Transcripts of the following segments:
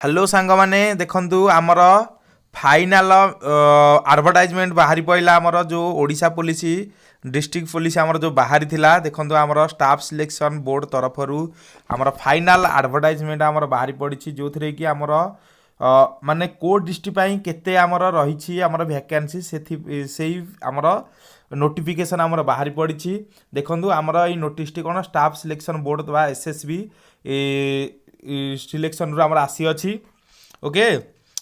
Hello सांग माने देखंतु आमर फाइनाल आडभटाइजमेंट बाहरी पड़ा आमर जो ओडिशा पुलिस डिस्ट्रिक्ट पुलिस आमर जो बाहरी थिला देखंतु आमर स्टाफ सिलेक्शन बोर्ड तरफ आमर फाइनाल आडभटाइजमेंट आमर बाहरी पड़ी जो थे कि आमर माने को डिस्ट्रिक्ट केते आमर रही आमर वैकेंसी से आमर नोटिफिकेशन आमर बाहरी पड़ी देखंतु आमर ये नोटिस टी कौन स्टाफ सिलेक्शन बोर्ड बा एसएसबी सिलेक्शन रू आमर आसी अच्छी ओके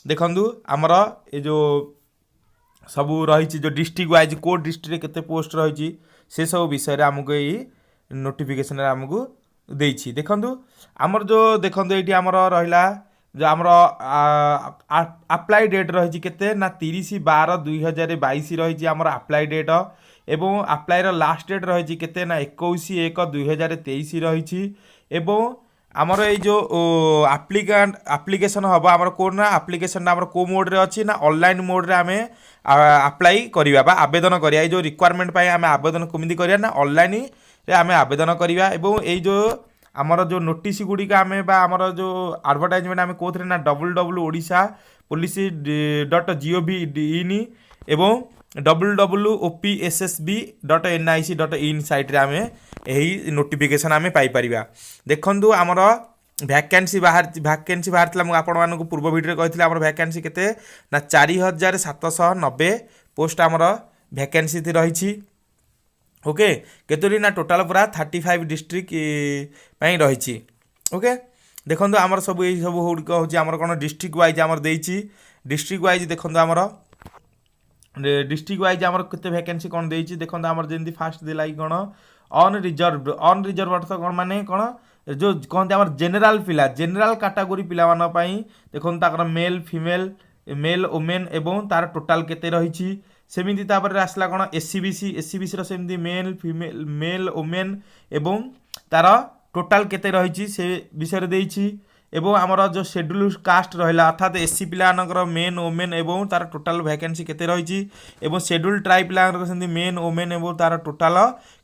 देखंतु आमर ये जो सब रही जो डिस्ट्रिक्ट वाइज को डिस्ट्रिक्ट केते पोस्ट रही से सब विषय आमको ये नोटिफिकेशन आमको देछि देखंतु आमर जो देखंतु ये आमर रहिला जो आमर अप्लाई डेट रही केते ना 30/12/2022 रही आमर अप्लाई डेट एवं अप्लाई लास्ट डेट रही केते ना 21/1/2023 रही एवं आमर ये जो आप्लिकेशन हम आमर कौन ना आप्लिकेशन आमर को मोड रे अच्छी ना ऑनलाइन मोड रे आमे अप्लाई करिया बा आवेदन करिया जो रिक्वायरमेंट पाई आमे आवेदन केमिति करिया ना ऑनलाइन रे आमे आवेदन करिया एवं ये जो आमर जो नोटिस गुड़िक आमे बा आमर जो एडवर्टाइजमेंट आमे कोथरे ना www.odisha.police.gov.in एवं www.opssb.nic.in साइट रे आमे यही नोटिफिकेशन आमे पाई परिबा देखंतु आमर वैकेंसी बाहर मुझे आपण मानक पूर्व भिडियो कही आमर वैकेंसी केते ना 4790 पोस्ट आमर वैकेंसी रही ओके केतोरी ना टोटाल पूरा 35 डिस्ट्रिक्ट रही ओके देखंतु आमर सब ये सब गुड़िक हूँ आमर कौन डिस्ट्रिक्ट वाइज आमर देछि डिस्ट्रिक्ट वाइज देखंतु आमर डिस्ट्रिक्ट वाइज आमर केते वैकेंसी कौन देछि देखंतु आमर जेंति फास्ट देला कि कौन अनरिजर्व अर्थ कौन माने कौन जो कहते आमर जेनेराल पिला जेनेराल कैटेगरी पिला मान पई देखंतु ताकर मेल फीमेल मेल वुमेन एवं तार टोटाल केते रही सेमिति तापर आसला कौन एससीबीसी रो सेमिति मेल फीमेल मेल वुमेन एवं तार टोटाल केते रही से विषय देछि एवं आमर जो शेड्यूल कास्ट रहा अर्थात एससी पिलानकर मेन वुमेन एवं तार टोटाल वैकेंसी केते रही एवं schedule tribe Pilankar सेमिति main women एवं तार टोटाल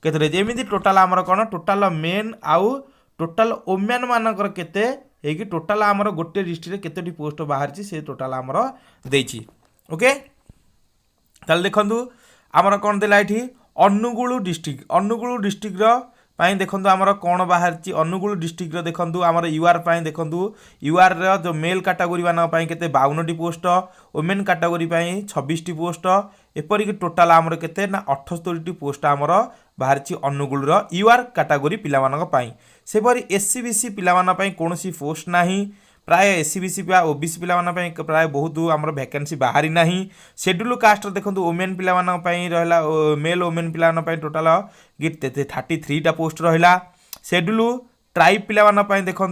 केते रही एमिति टोटाल आमर कौन टोटाल मेन आउ टोटाल वुमेन मानकर केते हेकि टोटाल आमर गोटे डिस्ट्रिक्ट केतोटी पोस्ट बाहर से टोटाल आमर देछि ओके ताल देखंतु आमर कौन देला एठी अनुगुल डिस्ट्रिक्ट पाई देखंतु आमर कौन बाहर अनुगुल डिस्ट्रिक्ट देखंतु आमर यूआर पाई देखंतु यूआर जो मेल कैटेगरी मान पाई केते 52 पोस्ट वुमेन कैटेगरी पाई 26 पोस्ट एपरिक टोटाल आमर केते ना 78 पोस्ट आमर बाहर अनुगुल यूआर कैटेगरी पिला मानक पाई सेपरि एससीबीसी पिला मान पाई कोनोसी पोस्ट नाही प्राय एससीबीसी ओबीसी पिला प्राय बहुत आमर वैकेंसी बाहरी ना शेड्यूल कास्ट देखो वुमेन पिला रहा मेल वुमेन पिला टोटाल 33टा पोस्ट रहा शेड्यूल ट्राइब पिला देखु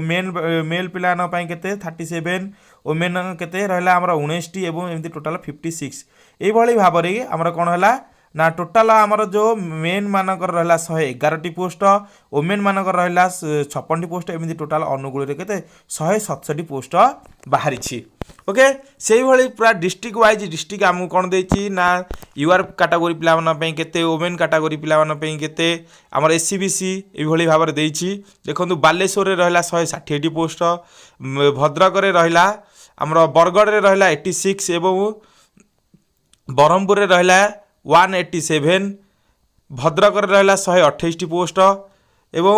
मेल पिला केते 37 वुमेन केते रहा आमर 19 एवं एमती टोटाल 56 ये भाव में आमर कौन है ना टोटाल आमर जो मेन मानकर रहा 111 पोस्ट वुमेन मानकर रहा 56 पोस्ट एमती टोटाल अनुगुल केते 167 पोस्ट बाहरी ओके से भाई पूरा डिस्ट्रिक्ट वाइज डिस्ट्रिक्ट आमको कौन देछि ना यूआर कैटेगरी पिला केते वुमेन कैटेगरी पिला केते आमर एससीबीसी ये भाव में देछि देखंतु बालेश्वर रहा 160 पोस्ट भद्रक रहा आमर बरगढ़ रहा 86 एवं ब्रह्मपुर रहा 187 भद्रक रहा 128 पोस्ट एवं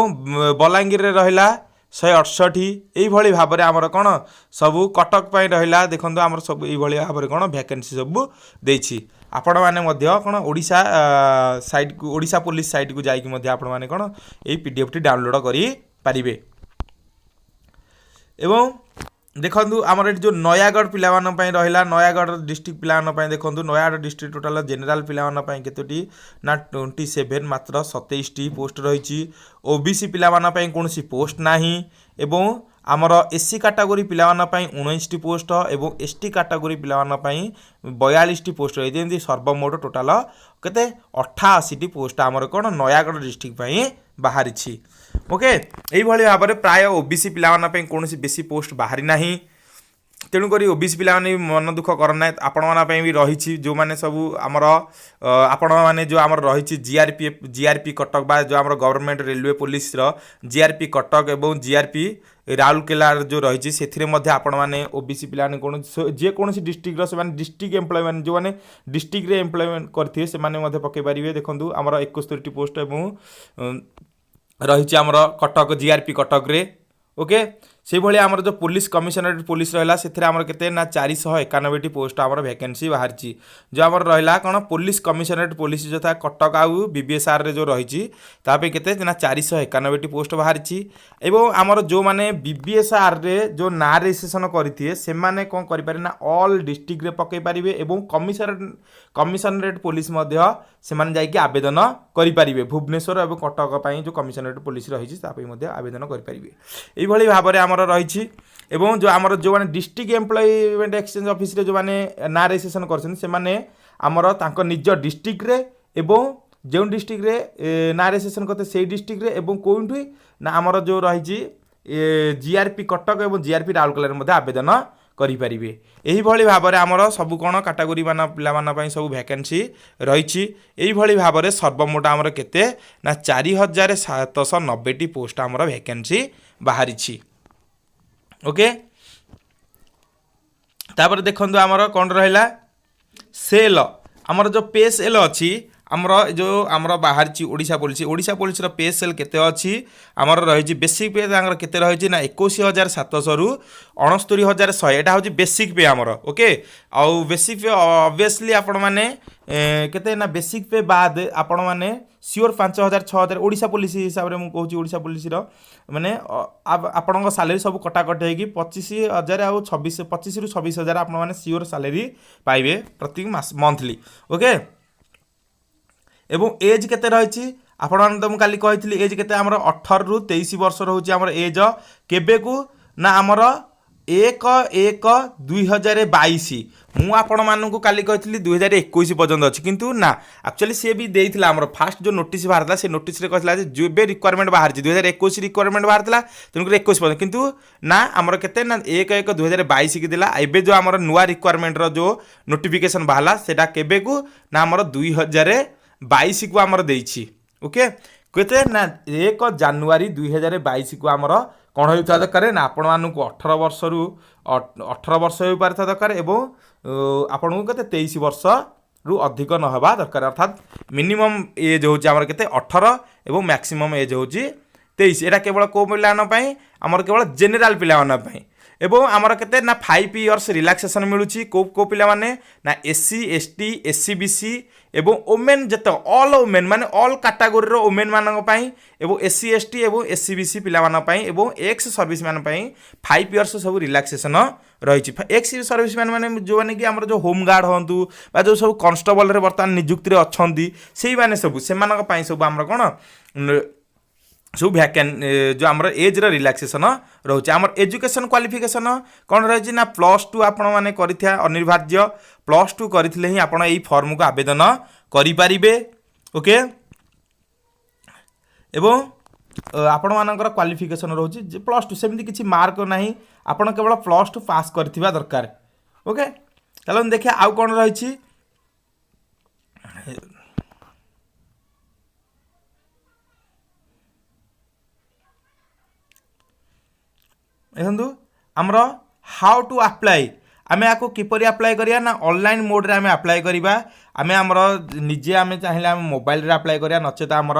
बलांगीर रहा 168 यही भाव में आमर कौन सबू कटक रहा देखो आमर सब ये भाव में कौन वैकेंसी सब देछि आपण मैंने कौन ओडिशा साइट को ओडिशा पुलिस साइट को जाकि आपण मैंने कौन ये पीडीएफ टी डाउनलोड करें एवं देखु आमर ये जो नयागढ़ पिला रहा नयागढ़ डिस्ट्रिक्ट पिला देखो नयागढ़ डिस्ट्रिक्ट टोटाल जेनेराल पिला केतोटी ना 27 मात्र 27 पोस्ट रही ओबीसी पिला कौन पोस्ट नाही एवं आमर एससी कैटेगरी पिला 19 पोस्ट एवं एसटी कैटेगरी पिला 42 पोस्ट रही सर्वमोट टोटाल केते 88 पोस्ट आमर कौन नयागढ़ डिस्ट्रिक्ट बाहरी ओके यही भाव में प्राय ओबीसी पिला कौन बेसी पोस्ट बाहरी ना तेणुक ओबीसी पिलाने मन दुख करना आपण मानी भी रही जो मैंने सब आमर आपण मैंने जो आमर रही जीआरपी कटक बा जो आम government railway police GRP Cuttack एवं जीआरपी राउरकेला जो रही से आपण मैंने ओबीसी पिलाने कौन जेकोसी डिस्ट्रिक्टर से डिस्ट्रिक्ट एम्प्लॉयमेंट जो मैंने डिस्ट्रिक्ट एम्प्लॉयमेंट करते से पकई पारे देखो आम 71 पोस्ट एवं रही आमर कटक जीआरपी कटक रे ओके से भाई आमर जो पुलिस कमिशनरेट पुलिस रहा से आमर के ना 491 पोस्ट आमर वैकेंसी बाहरी जो आमर रहा कौन पुलिस कमिशनरेट पुलिस जो था कटक आउ बीबीएसआर रे जो रही के ना 491 पोस्ट बाहरी एवं आमर जो मैंने बीबीएसआर रे जो ना रजिस्ट्रेशन करते से मैंने कौन करें ना ऑल डिस्ट्रिक्ट रे पकई पारे और कमिशनरेट पुलिस से आवेदन करें भुवनेश्वर और कटक जो कमिशनरेट पुलिस रही आवेदन करें यही भाव में आमर रही एवं जो आमर जो मैंने डिस्ट्रिक्ट एम्प्लॉयमेंट एक्सचेंज ऑफिस रे जो मैंने ना रजिस्ट्रेशन कर आमर तांको निज डिस्ट्रिक्ट रे एवं जो डिस्ट्रिक्ट रे ना रजिस्ट्रेशन करते से डिस्ट्रिक्ट रे एवं कौटी ना आमर जो रही जीआरपी कटक और जीआरपी राउरकेला आवेदन करें यही भाव में आमर सब कौन कैटेगरी मान पे सब वैकेंसी रही यही भाव में सर्वमोट आमर केते ना 4790 पोस्ट आमर वैकेंसी बाहरी ओके तापर देखो आमर कौन रहा सेल आमर जो पे सेल अच्छी आमर जो आमर बाहरी ओडिशा पुलिस पे सेल केते अच्छी आमर रही बेसिक पे केते रही ना 21,700 रु 69,100 यहाँ हूँ बेसिक पे आमर ओके आउ बेसिक पे ऑब्वियसली आपण मैंने केते ना बेसिक पे बाद आपण मैंने सियोर 5,000 6,000 ओडिशा पुलिस हिसाब से मुझे कहूँ ओडिशा पुलिस मैंने आपण सालेरी सब कटाकट होगी 25,000 आउ 25 रु 26,000 आपण मैंने सियोर सालेरी पाइबे प्रति मास मंथली ओके एवं एज केते रही आपण तो मुझे काली कही एज केते आमर 18 रु 23 वर्ष रोचे आमर एज केबे को ना आमर 1/1/2022 मु आपण मानू काली कही 2021 पर्यंत अच्छी किंतु ना एक्चुअली सी भी देता आमर फास्ट जो नोटिस बाहर से नोटिस कहला जो रिक्वायरमेंट बाहर 2021 रिक्वायरमेंट बाहर तेणुक 21 पर्यंत किंतु ना आमर केते ना 1/1/2022 की दिला एबे जो आमर नुआ रिक्वायरमेंट जो नोटिफिकेशन बाहला सेटा केबे को ना आमर 2022 को आमर देछि ओके केते ना 1 जनवरी 2022 को आमर कौन होता दरकार ना आपण मानू 18 वर्ष रु 18 वर्ष हो पारे दरकार एवं आपण को केते 23 वर्ष रु अधिक न होबा दरकार अर्थात मिनिमम एज होची आमर केते 18 एवं मैक्सिमम एज होची 23 एटा केवल को पिलान पई आमर केवल जनरल पिलान पई एवं आमर केते ना 5 इयर्स रिलैक्सेशन मिलुची को पिला माने ना एससी एसटी एससी बीसी एवं ओमेन जते ऑल ओमेन माने ऑल कैटेगरी रो ओमेन मानन पई एवं एससी एसटी एवं एससी बीसी पिला मान पई एवं एक्स सर्विस मैन पई 5 इयर्स सब रिलैक्सेशन रही एक्स सर्विस मैन माने जो माने कि आमर जो होम गार्ड होंतु बा जो सब कांस्टेबल रे वर्तमान नियुक्ति रे अछंती सेही माने सब से मानन पई सब आमर कोन सब वैकें जो आमर एज रिलैक्सेशन रोचे आमर एजुकेशन क्वालिफिकेशन कौन रही ना +2 आपण मैंने करिथिया अनिवार्य +2 करथिले ही आपण एई फॉर्म को आवेदन करि परिबे ओके एवं आपण मानकर क्वालिफिकेशन रोचे +2 सेमती किछि मार्क नाही आपण केवल +2 पास करथिबा दरकार ओके चलो देखिए आउ कौन रही देखो आमर हाउ टू अप्लाई आमे आपको किपरि अप्लाई करिया ना ऑनलाइन मोड रे आमे अप्लाई करिबा आमे आमर निजे आमे चाहिले आमे मोबाइल रे अप्लाई करिया नचेत आमर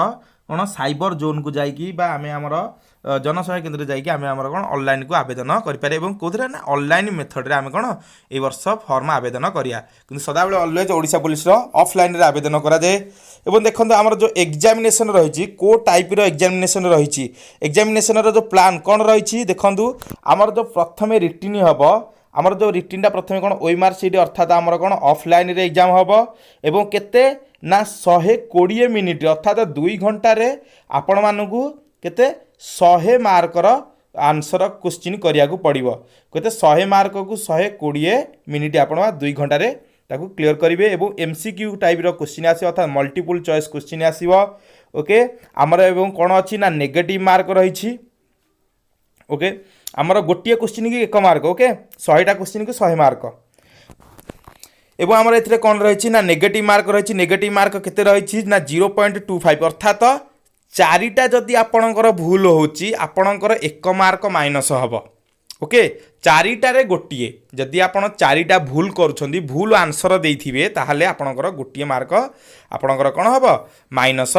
कोन साइबर जोन को जाइकी बा आमे आमर जनसेवा केंद्र जाइकी आमे आमर कोन ऑनलाइन को आवेदन करि पारे एवं कोथरे ना ऑनलाइन मेथड रे आमे कोन ए वर्ष फॉर्म आवेदन करिया किंतु सदा बेले ऑलवेज ओडिशा पुलिस रो ऑफलाइन रे आवेदन करा जाए एवं देखो आमर जो एग्जामिनेशन रही को टाइप रो एग्जामिनेशन रही एग्जामिनेशन रो जो प्लान कौन रही देखो आमर जो प्रथम रिटिन हम आमर जो रिटिनटा प्रथम कौन ओएमआर सीट अर्थात आमर कौन ऑफलाइन रे एग्जाम हम एवं केते ना 120 मिनिट अर्थात 2 घंटा रे आपण मानकू केते 100 मार्कर आंसर क्वेश्चन करिया को पड़िबो केते 100 मार्क को 120 मिनिट आपण 2 घंटा रे ताकू क्लियर करेंगे एवं एमसीक्यू टाइप रो क्वेश्चन आसी अर्थात मल्टीपल चॉइस क्वेश्चन आसीबो ओके आमर एवं कौन अच्छी ना नेगेटिव मार्क रही ओके आमर गोटे क्वेश्चन की 1 मार्क ओके 100टा क्वेश्चन की 100 मार्क एवं आमर ए कौन रही ना नेगेटिव मार्क रही नेगेटिव मार्क केते रही ना 0.25 अर्थात 4टा जदि आपणकर भूल होची आपणकर 1 मार्क माइनस हम ओके 4टारे गोटे जदि आप 4टा भूल करुँच भूल आंसर देथिबे ताहले आपणकर गोटे मार्क आपणकर कौन हम माइनस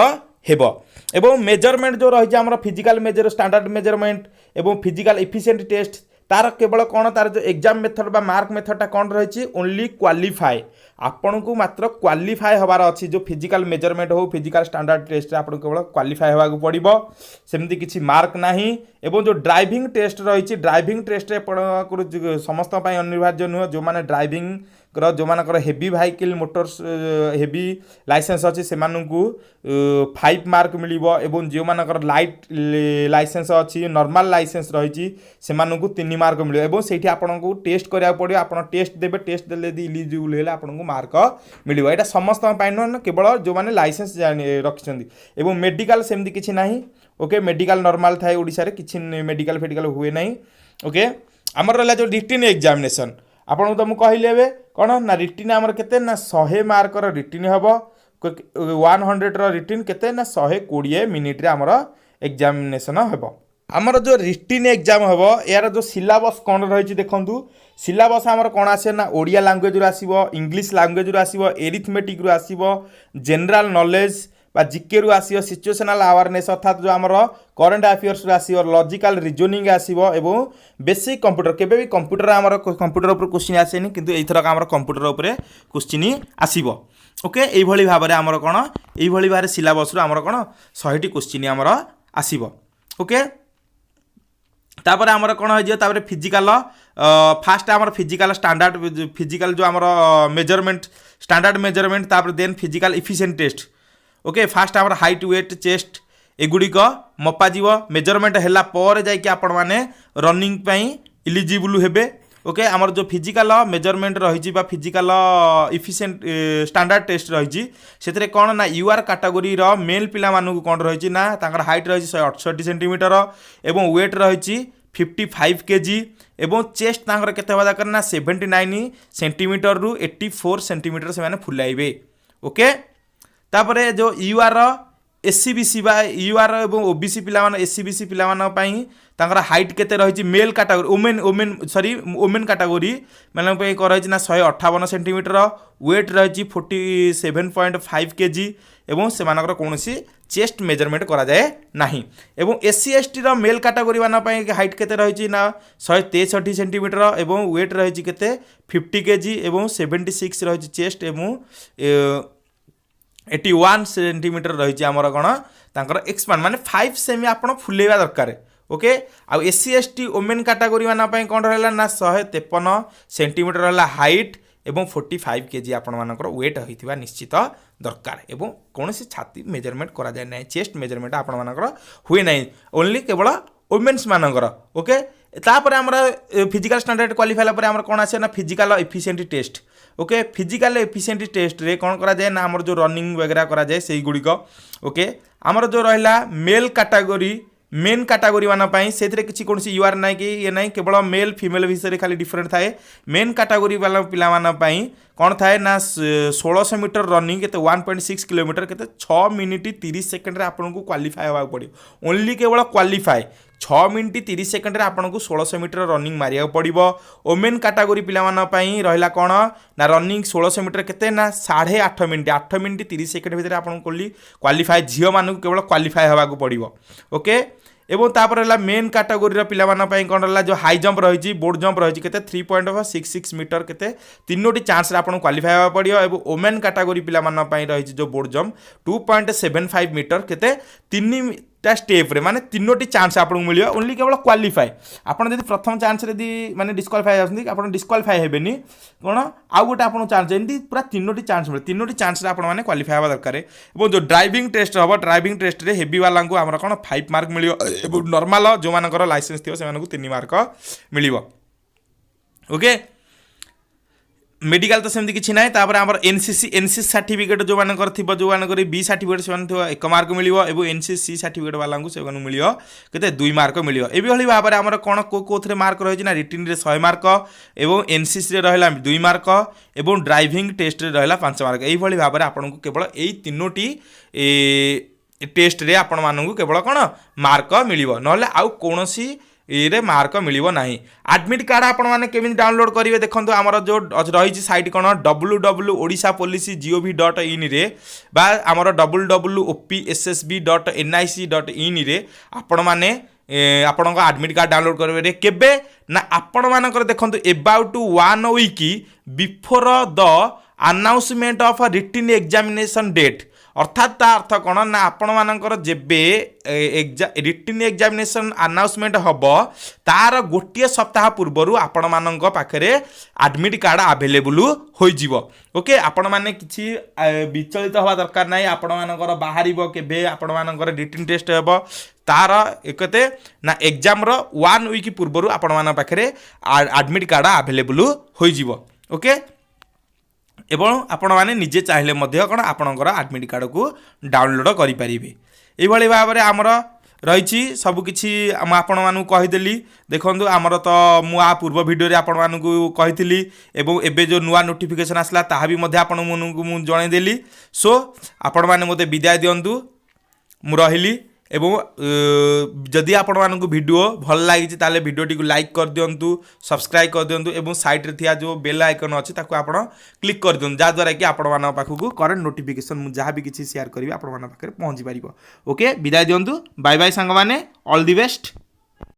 हेब एवं मेजरमेंट जो रही आम फिजिकल मेजर स्टैंडर्ड मेजरमेंट एवं फिजिकल एफिशिएंट टेस्ट तार केवल कौन तार जो एग्जाम मेथड बा मार्क मेथडटा कौन रही ओनली क्वालिफाई आपन को मात्र क्वालिफाई हबार अच्छी जो फिजिकल मेजरमेंट हो फिजिकल स्टैंडर्ड टेस्ट आपको केवल क्वालिफाई होगा पड़ो सेमती किसी मार्क नहीं एवं जो ड्राइविंग टेस्ट रही ड्राइविंग टेस्ट समस्त अनिवार्य नुह जो मैंने ड्राइविंग जो मानकर heavy vehicle motors heavy licence अच्छी से 5 मार्क मिल एवं जो मानकर लाइट लाइसेंस अच्छी नॉर्मल लाइसेंस रही से 3 मार्क मिले एवं से आपको टेस्ट करा पड़ो आप टेस्ट देवे टेस्ट देले इलिजिबल है आपको मार्क मिल यहाँ समस्त नुह केवल जो मैंने लाइसेंस रखिंट एवं मेडिकल सेमती किसी ना ओके मेडिकल नॉर्मल थाए ओडिशा रे किसी मेडिकल फेडिकल हुए ना ओके आमर रहा जो रिटन एग्जामिनेशन आपको तो मुझे कहली ए कौन ना रिटन आमर केते ना 100 मार्क रिटन हम 100 रिटन केते ना 120 मिनिट आमर एग्जामिनेशन हम आमर जो रिटन एग्जाम हम यार जो सिलेबस कौन रही देखूँ सिलेबस आमर कौन आसे ना ओडिया लैंग्वेज रू आसीबो इंग्लिश लैंग्वेज रू आसीबो एरिथमेटिक रू आसीबो जनरल नॉलेज बा जिके रू आसीबो सिचुएशनल अवेयरनेस अर्थात जो आमर करंट अफेयर्स रू आसीबो लॉजिकल रीजनिंग आसीबो एवं बेसिक कंप्यूटर केबे भी कंप्यूटर आमर कंप्यूटर ऊपर क्वेश्चन आसेनी किंतु एथरक आमर कंप्यूटर ऊपर क्वेश्चन आसीबो ओके एई भली भाबरे आमर कोन एई भली भाबरे सिलेबस रू आमर कोन 100टी क्वेश्चन आमर आसीबो ओके तापर आमर कौन हो फिजिकल फास्ट आमर फिजिकल स्टैंडर्ड फिजिकल जो आमर मेजरमेंट स्टैंडर्ड मेजरमेंट तापर then physical efficient test okay fast आमर हाइट वेट चेस्ट एगुड़िक मपा मेजरमेंट है पर जाकि आपण मैंने रनिंग इलिजिबल हेबे ओके आमर जो फिजिकल मेजरमेंट रही फिजिकल एफिशिएंट स्टैंडर्ड टेस्ट रही से कौन ना यूआर कैटेगरी मेल पिला मानू कौन रही ना हाइट रही 168 सेंटीमीटर एवं वेट रही 55 kg एवं चेस्ट तांकर केते हवा दरकार ना 79 सेंटीमीटर रु 84 सेंटीमीटर से माने फुलाइबे ओके तापरे जो यूआर एससीबीसी बा यूआर एवं ओबीसी पिला मान एससीबीसी पिला मान पई तांकर हाइट केते रही मेल कैटेगरी वुमेन कैटेगरी माने पई को रही ना 158 सेंटीमीटर वेट रही 47.5 kg एवं से मानकर कोनोसी चेस्ट मेजरमेंट करा जाए नाही एवं एससी एसटी रो मेल कैटेगरी माना पई हाइट केते रही ना 163 सेंटीमीटर एवं वेट रही केते 50 kg एवं 76 रही चेस्ट एवं 81 सेंटीमीटर रही आमर कौन तांकर एक्सपांड माने 5 सेमी आपण फुलेवा दरकार ओके आ एससी एसटी वुमेन कैटेगरी माना पई कौन रहला ना 153 सेंटीमीटर रहला हाइट एवं 45 kg आपण मानकर वेट होइथिबा निश्चित दरकार एवं कौन से छाती मेजरमेंट करा जाए ना चेस्ट मेजरमेंट आपण मानकर हुए ना ओनली केवल वुमेन्स मानकर ओके तापर आमर फिजिकल स्टैंडर्ड क्वालिफाई पर आमर कौन आसे ना physical efficient test okay physical efficient test रे कौन करा जाए ना आमर जो रनिंग वगैरह करा जाए से गुड़िक ओके आमर जो रहा मेल कैटेगरी मेन कैटेगरी मान से किसी कौन यूआर ना कि ये ना केवल मेल फीमेल विषय खाली डिफरेंट थाए मेन कैटेगरी वाला पिला कौन थाए ना 1600 मीटर रनिंग के 1.6 किलोमीटर के 6 मिनिट 30 सेकेंड आपको क्वालिफाई होगा पड़ो ओनली केवल क्वालिफाई 6 मिनिट 30 सेकेंड आपको 1600 मीटर रनिंग मारिया पड़ो वुमेन कैटेगरी पिला रहा कौन ना रनिंग 1600 मीटर के ना 8.5 मिनिट 8 मिनिट 30 सेकेंड भितर आपको क्वालिफाई झील मानू केवल क्वालिफाई होगा पड़ो ओके एवं तापर है मेन कैटेगोरी पिला कौन रहा जो हाई जंप रही बोर्ड जंप रही के 3.66 मीटर के 3टी चांस आपको क्वालिफाई होगा पड़ो और वुमेन कैटेगरी पिला रही जो बोर्ड जंप 2.75 मीटर के 3टा स्टेप रे माने 3टी चांस आपको मिले ओनली केवल क्वालिफाई आपड़ जब प्रथम चांस रे माने डिस्क्वालिफाई आसती आप डिस्क्वालिफाई हेबेनी कौन आउ गोटे आपको चांस एमती पूरा 3टी चांस मिले 3टी चांस आपने क्वालिफाई होगा दरकार और जो ड्राइविंग टेस्ट हम ड्राइविंग टेस्ट रे हेवी वाला को आमर कौन 5 मार्क मिले और नॉर्मल जो मानकर लाइसेंस थी से 3 मार्क मिल ओके मेडिकल तो सेमती किसी ना तापर आम एनसीसी सर्टिफिकेट जो मान जो मान बी सर्टिफिकेट से 1 मार्क मिल और एनसीसी सर्टिफिकेट वाला से मिल के 2 मार्क मिल ये भाव में आम कौन कौन मार्क रही है रिटिन 100 मार्क और एनसीसी रहा 2 मार्क और ड्राइविंग टेस्ट रहा 5 मार्क यही भाव में आपको केवल यही 3टी टेस्ट रे आपण मानू केवल कौन मार्क मिल ना आउ कौन ये मार्क मिल ना आडमिट कार्ड आपण मैंने केमी डाउनलोड करेंगे देखो आमर जो रही साइट कौन www.odishapolice.gov.in रे बा आमर www.opssb.nic.in रे आपण मैंने आपण आडमिट कार्ड डाउनलोड करेंगे केबे ना आपण मानकर देखो about 1 week before the announcement of written examination date अर्थात ता अर्थ कौन ना आपण मानकर जेबे रिटन एग्जामिनेशन अनाउंसमेंट हम तार गोटे सप्ताह पूर्वर आपण मानक पाखरे आडमिट कार्ड अवेलेबल हो ओके आपण माने किछि विचलित हवा दरकार नाही आपण मानकर बाहरिबो केबे आपण मानकर रिटन टेस्ट हेबो तार एकते ना एग्जाम रो 1 वीक पूर्वर आपण मान पाखरे आडमिट कार्ड अवेलेबल हो ओके एवं आपण मैंने निजे चाहिए कौन आपणकर आडमिट कार्ड को डाउनलोड करें ये भाव में आमर रही सबकि आपण मानू कहीदेली देखो आमर तो मुझे पूर्व भिडियो आपण मानू कही एवं एबे जो नुआ नोटिफिकेशन आसला ताहा भी आपण मानू जनईदेली सो आपण मैंने मत विदाय दिंतु मु रही एवं जदि आपण मानक वीडियो भल लगी ताले वीडियोटी को लाइक कर दिंतु सब्सक्राइब कर दिंतु एवं साइड रे थिया जो बेल आइकन अच्छी ताको आपण क्लिक कर दिंतु जहाँद्वारा कि आपण मान पाखक करेंट नोटिफिकेशन मुझे जहाँ भी किसी शेयर करी आपण मान पाखे पहुँची पार ओके विदाय दिंतु बाय बाय सांग माने ऑल द बेस्ट।